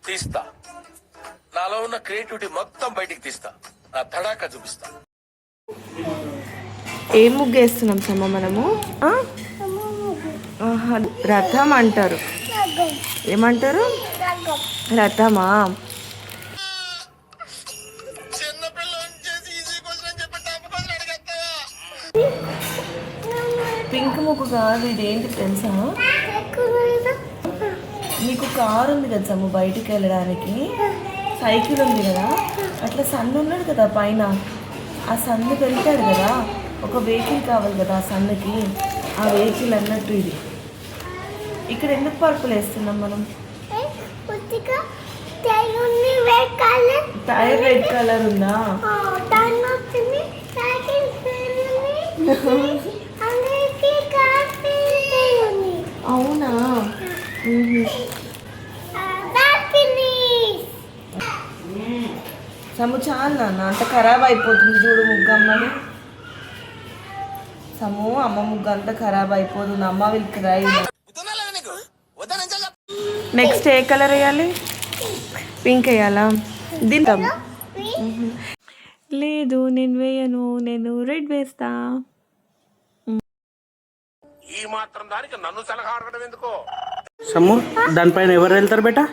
తీస్తా, నాలో ఉన్న క్రియేటివిటీ మొత్తం బయటికి తీస్తా, నా తడాక చూపిస్తా. ఏం ముగ్గు వేస్తున్నాం సమ్మ మనము? రథం అంటారు. ఏమంటారు? రథమా? పింక్ ముగ్గు కాదు, ఇదేంటి తెలుసా? నీకు కారు ఉంది కదా సమ్ము, బయటికి వెళ్ళడానికి సైకిల్ ఉంది కదా, అట్లా సన్ను ఉన్నాడు కదా పైన, ఆ సన్నుకి వెళ్తాడు కదా, ఒక వెహికల్ కావాలి కదా ఆ సన్నుకి, ఆ వెహికల్ అన్నట్టు ఇది. ఇక్కడ ఎందుకు పర్పుల్ వేస్తున్నాం మనం? టైర్ రెడ్ కలర్ ఉందా? అవునా? సమ్ము చాలు నాన్న, అంత ఖరాబ్ అయిపోతుంది చూడు ముగ్గు అమ్మని. సమ్ము అమ్మ ముగ్గు అంతా ఖరాబ్ అయిపోతుంది, అమ్మ will cry. Next A colour వేయాలి? పింక్ వేయాలా? దింటాం. లేదు నేను వేయను, నేను రెడ్ వేస్తా. ఈ మాత్రం దానికి నన్ను సలహా అడగడం ఎందుకో? సమ్ము దానిపైన ఎవరు వెళ్తారు బేటా?